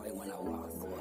boy, when I walk, boy.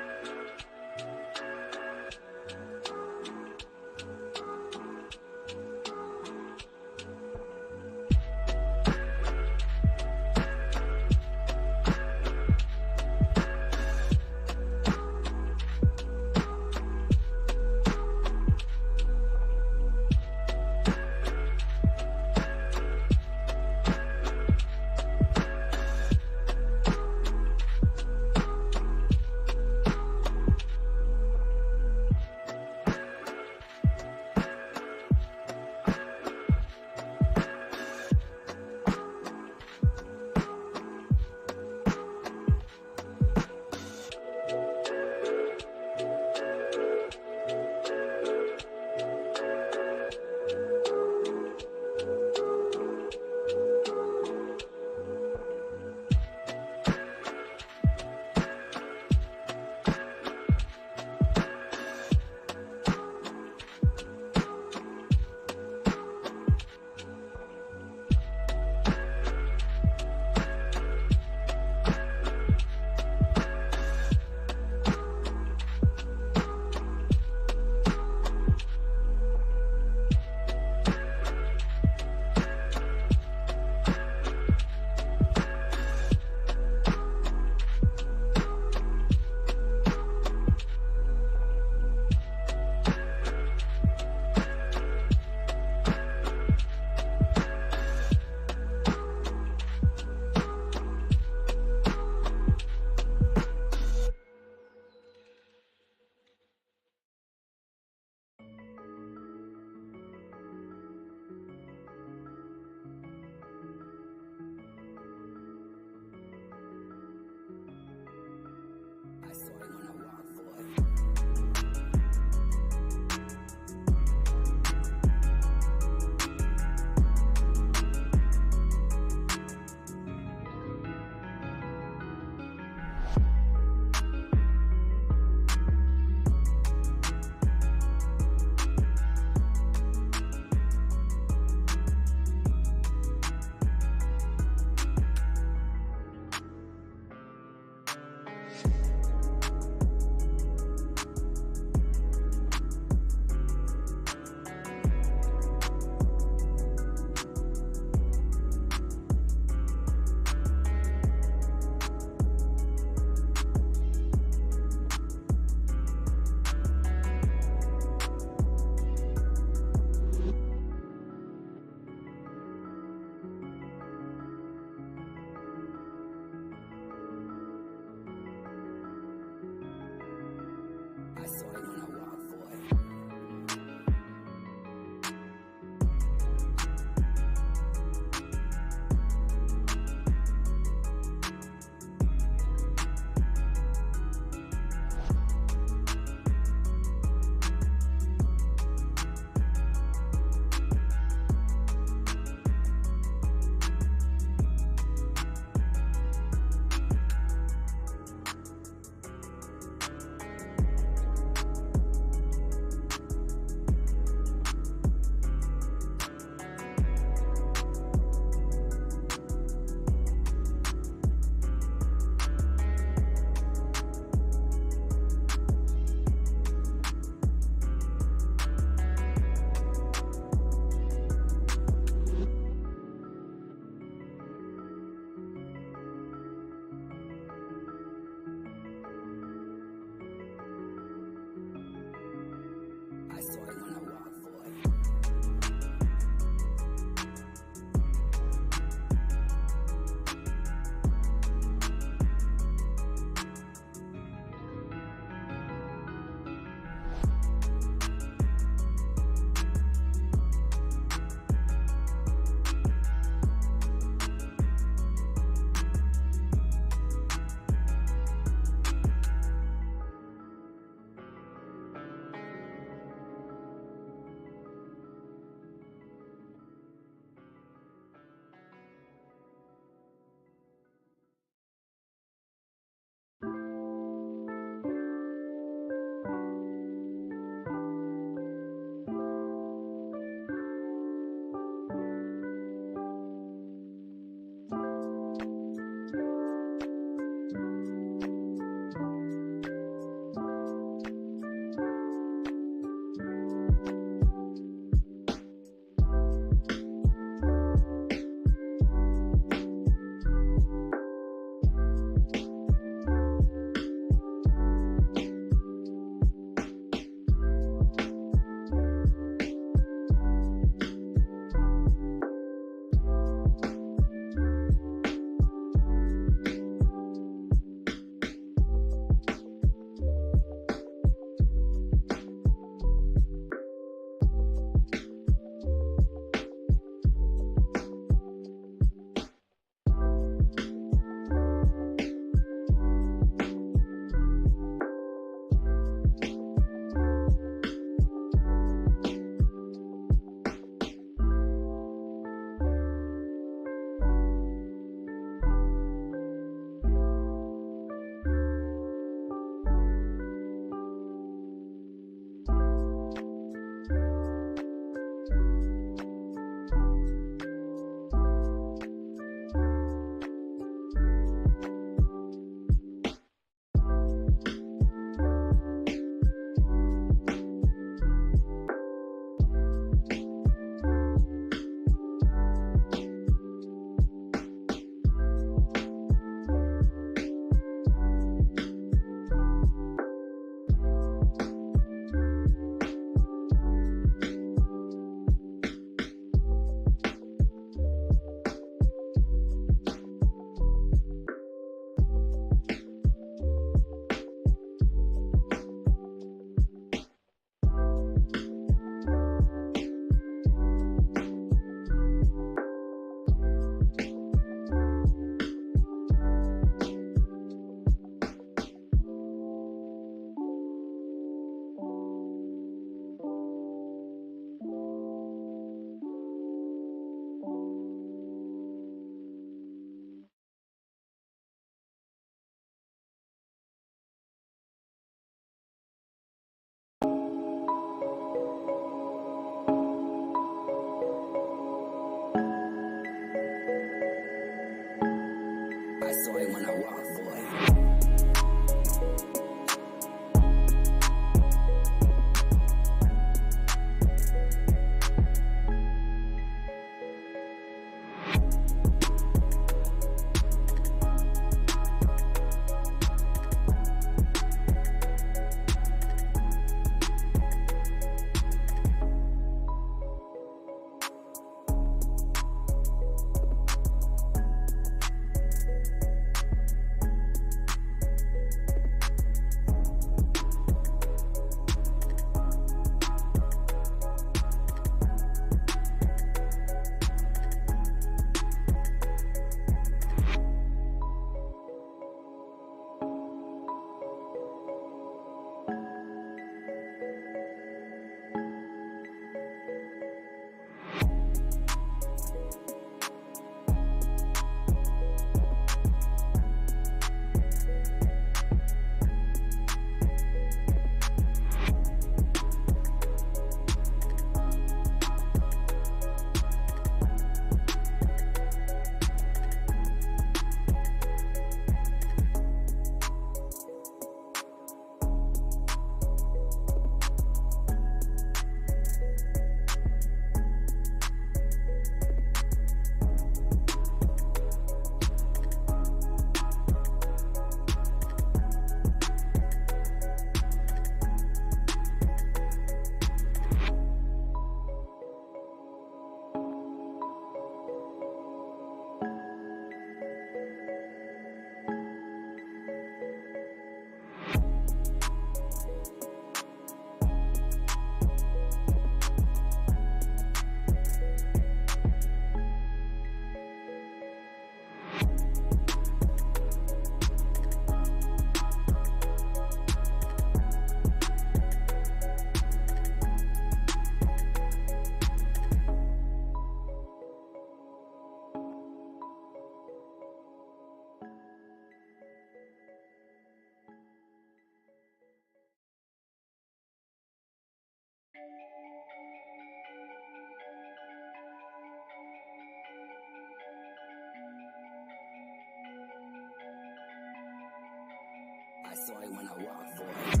right when I walk, boy.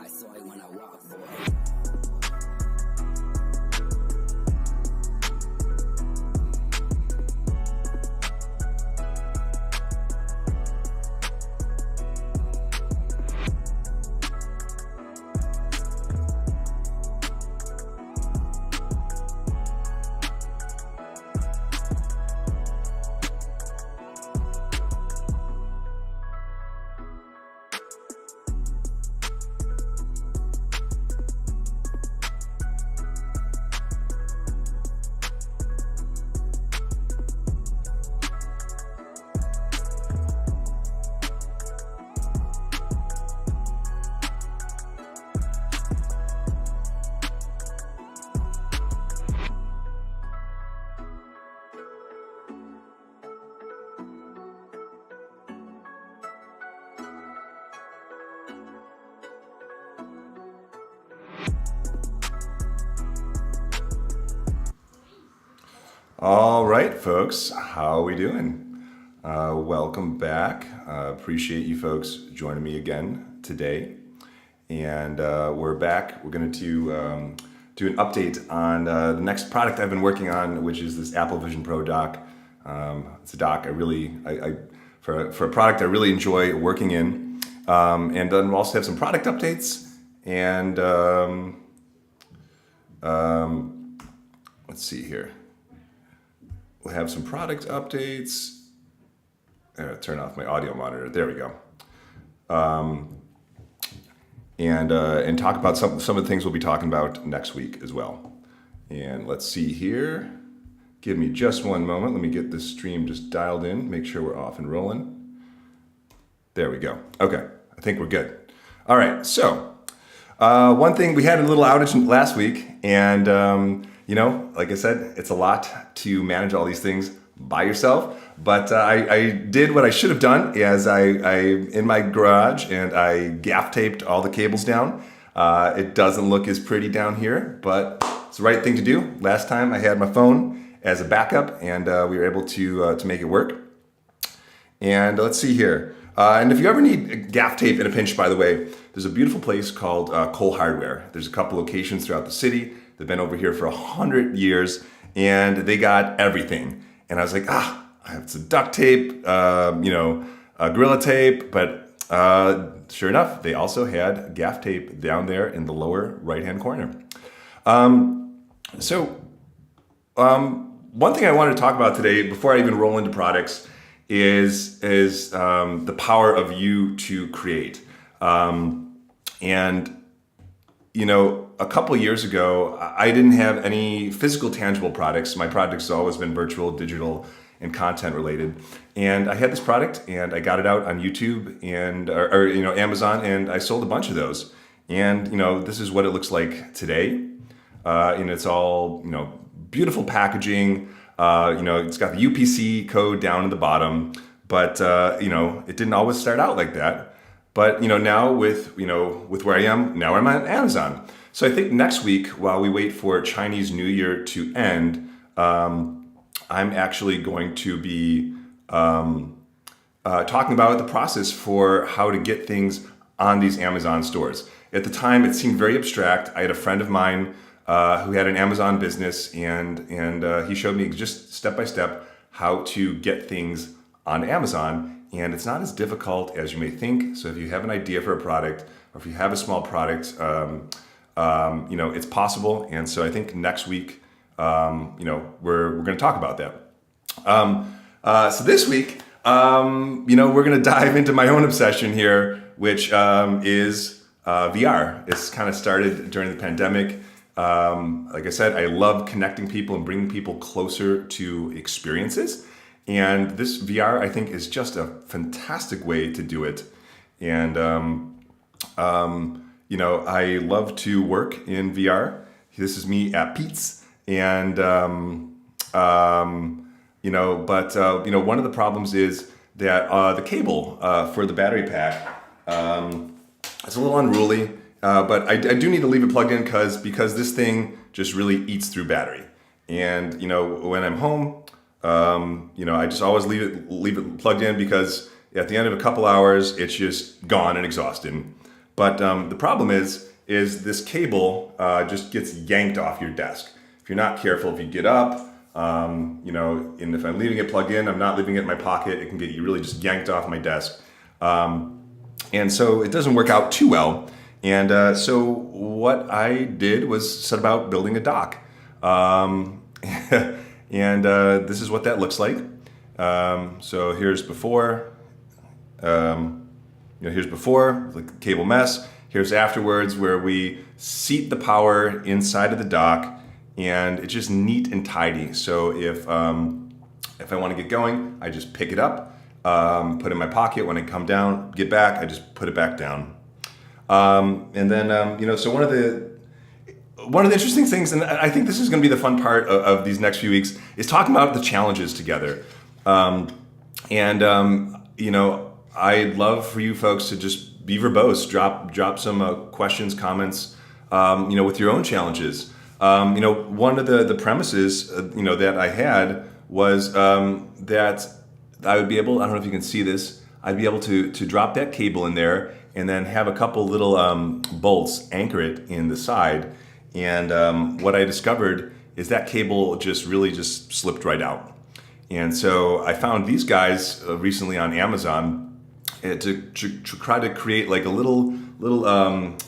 I saw it when I walked, boy. All right, folks, how are we doing? Welcome back. Appreciate you folks joining me again today. And we're back. We're going to do an update on the next product I've been working on, which is this Apple Vision Pro dock. It's a dock for a product I really enjoy working in. And then we'll also have some product updates. And let's see here. We'll have some product updates. Turn off my audio monitor. There we go. And talk about some of the things we'll be talking about next week as well. And let's see here. Give me just one moment. Let me get this stream just dialed in. Make sure we're off and rolling. There we go. Okay, I think we're good. All right. So one thing, we had a little outage last week, and like I said, it's a lot to manage all these things by yourself. But I did what I should have done, as I in my garage, and I gaff taped all the cables down. It doesn't look as pretty down here, but it's the right thing to do. Last time I had my phone as a backup, and we were able to make it work. And let's see here. And if you ever need gaff tape in a pinch, by the way, there's a beautiful place called Cole Hardware. There's a couple locations throughout the city. They've been over here for 100 years, and they got everything. And I was like, I have some duct tape, Gorilla tape, but sure enough, they also had gaff tape down there in the lower right-hand corner. One thing I wanted to talk about today, before I even roll into products, is the power of you to create. A couple years ago, I didn't have any physical, tangible products. My products have always been virtual, digital, and content related. And I had this product, and I got it out on YouTube and Amazon, and I sold a bunch of those. And this is what it looks like today. And it's all beautiful packaging. It's got the UPC code down at the bottom, but it didn't always start out like that. But now with where I am now, I'm on Amazon. So I think next week, while we wait for Chinese New Year to end, I'm actually going to be talking about the process for how to get things on these Amazon stores. At the time, it seemed very abstract. I had a friend of mine who had an Amazon business, and he showed me just step by step how to get things on Amazon. And it's not as difficult as you may think. So if you have an idea for a product, or if you have a small product, it's possible. And so I think next week, we're going to talk about that. So this week, we're going to dive into my own obsession here, which is VR. It's kind of started during the pandemic. Like I said, I love connecting people and bringing people closer to experiences. And this VR, I think, is just a fantastic way to do it. And, I love to work in VR. This is me at Pete's. And, one of the problems is that the cable for the battery pack is a little unruly. But I do need to leave it plugged in because this thing just really eats through battery. And, when I'm home, I just always leave it plugged in, because at the end of a couple hours, it's just gone and exhausted. But the problem is this cable just gets yanked off your desk. If you're not careful, if you get up, and if I'm leaving it plugged in, I'm not leaving it in my pocket, it can get really just yanked off my desk. And so it doesn't work out too well. And so what I did was set about building a dock. And this is what that looks like. So here's before. Here's before, the cable mess. Here's afterwards, where we seat the power inside of the dock, and it's just neat and tidy. So if I want to get going, I just pick it up, put it in my pocket. When I come down, get back, I just put it back down. And then so one of the interesting things, and I think this is going to be the fun part of these next few weeks, is talking about the challenges together. I'd love for you folks to just be verbose, drop some questions, comments, with your own challenges. One of the premises, that I had was that I would be able, I don't know if you can see this, I'd be able to drop that cable in there and then have a couple little bolts anchor it in the side. And what I discovered is that cable just slipped right out. And so I found these guys recently on Amazon to try to create like a little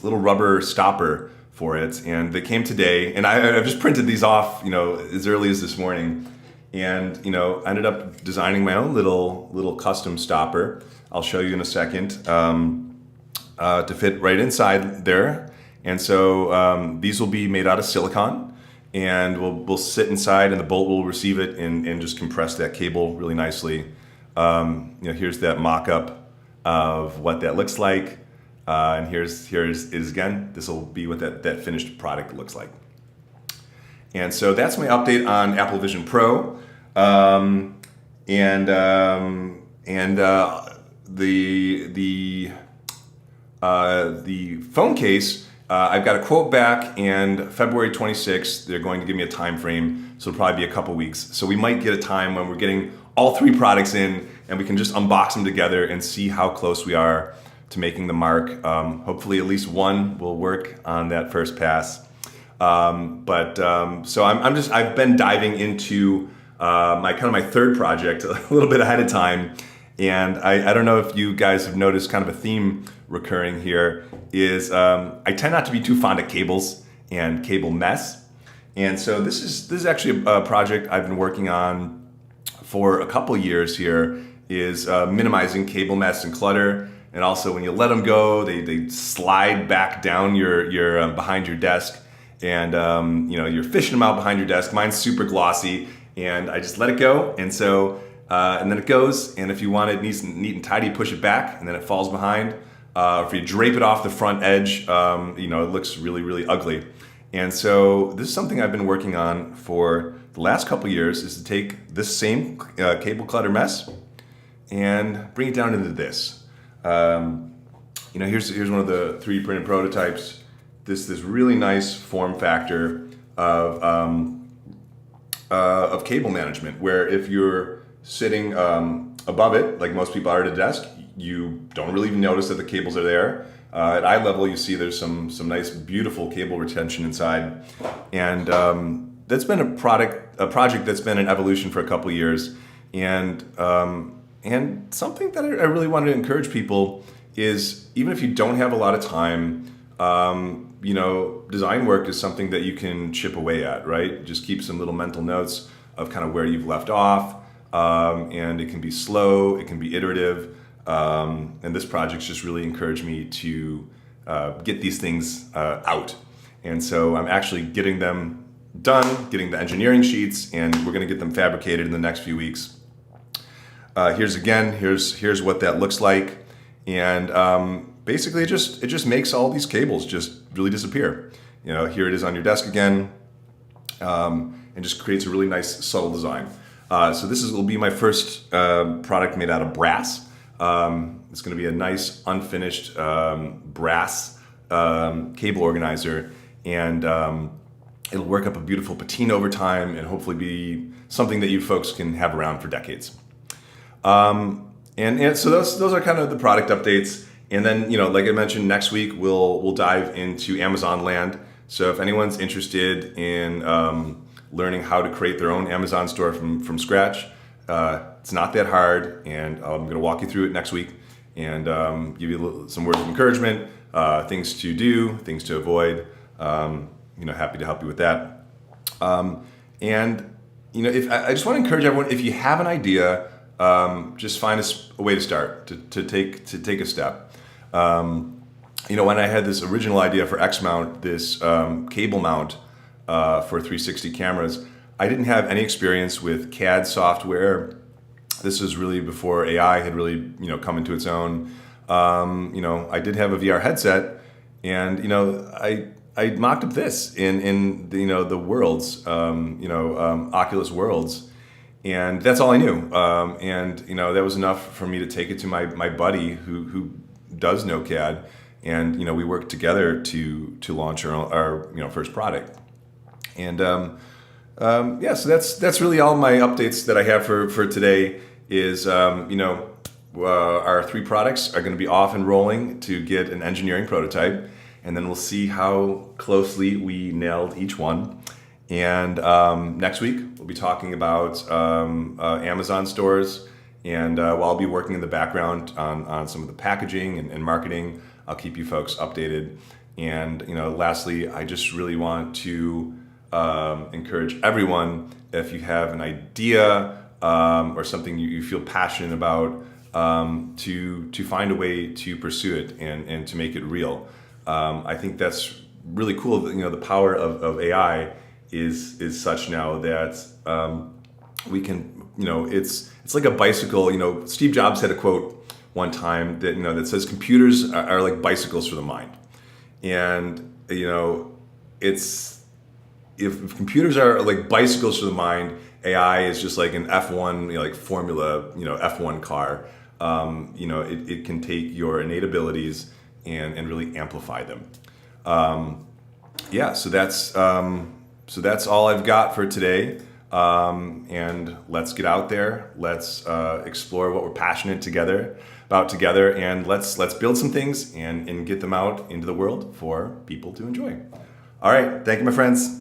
rubber stopper for it. And they came today, and I've just printed these off, as early as this morning. And I ended up designing my own little custom stopper. I'll show you in a second, to fit right inside there. And so these will be made out of silicone, and we'll sit inside, and the bolt will receive it and just compress that cable really nicely. Here's that mock-up of what that looks like, and here's is again. This will be what that finished product looks like. And so that's my update on Apple Vision Pro, the phone case. I've got a quote back, and February 26th, they're going to give me a time frame, so it'll probably be a couple weeks. So we might get a time when we're getting all three products in, and we can just unbox them together and see how close we are to making the mark. Hopefully at least one will work on that first pass. So I've been diving into my third project a little bit ahead of time. And I don't know if you guys have noticed kind of a theme recurring here is I tend not to be too fond of cables and cable mess. And so this is actually a project I've been working on for a couple years here, is minimizing cable mess and clutter. And also when you let them go, they slide back down your behind your desk, and you're fishing them out behind your desk. Mine's super glossy, and I just let it go. And so and then it goes, and if you want it neat and tidy, push it back, and then it falls behind. If you drape it off the front edge, it looks really, really ugly. And so this is something I've been working on for the last couple years, is to take this same cable clutter mess and bring it down into this. Here's one of the 3D printed prototypes. This really nice form factor of cable management, where if you're sitting above it, like most people are at a desk, you don't really even notice that the cables are there. At eye level, you see there's some nice, beautiful cable retention inside, and that's been a project that's been an evolution for a couple of years, and something that I really wanted to encourage people is, even if you don't have a lot of time, design work is something that you can chip away at, right? Just keep some little mental notes of kind of where you've left off, and it can be slow, it can be iterative. And this project's just really encouraged me to get these things out. And so I'm actually getting them done, getting the engineering sheets, and we're gonna get them fabricated in the next few weeks. Here's what that looks like. And basically it just makes all these cables just really disappear. Here it is on your desk again, and just creates a really nice subtle design. So this will be my first product made out of brass. It's going to be a nice unfinished brass cable organizer, and it'll work up a beautiful patina over time, and hopefully be something that you folks can have around for decades. So those are kind of the product updates. And then, like I mentioned, next week we'll dive into Amazon land. So if anyone's interested in learning how to create their own Amazon store from scratch, it's not that hard, and I'm going to walk you through it next week and give you some words of encouragement, things to do, things to avoid. Happy to help you with that. If I just want to encourage everyone, if you have an idea, just find a way to start, to take a step. When I had this original idea for X-mount, this cable mount for 360 cameras, I didn't have any experience with CAD software. This was really before AI had really come into its own. I did have a VR headset, and I mocked up this in the worlds, Oculus worlds, and that's all I knew. That was enough for me to take it to my buddy who does know CAD, and we worked together to launch our first product. And so that's really all my updates that I have for today. Is our 3 products are going to be off and rolling to get an engineering prototype, and then we'll see how closely we nailed each one. And next week we'll be talking about Amazon stores, and while I'll be working in the background on some of the packaging and marketing, I'll keep you folks updated. And lastly, I just really want to encourage everyone, if you have an idea or something you feel passionate about, to find a way to pursue it and to make it real. I think that's really cool. The power of AI is such now that we can, it's like a bicycle. Steve Jobs had a quote one time that says computers are like bicycles for the mind. And it's, if computers are like bicycles for the mind, AI is just like an F1, like Formula, F1 car. It can take your innate abilities and really amplify them. So that's all I've got for today. And let's get out there. Let's explore what we're passionate about together, and let's build some things and get them out into the world for people to enjoy. All right, thank you, my friends.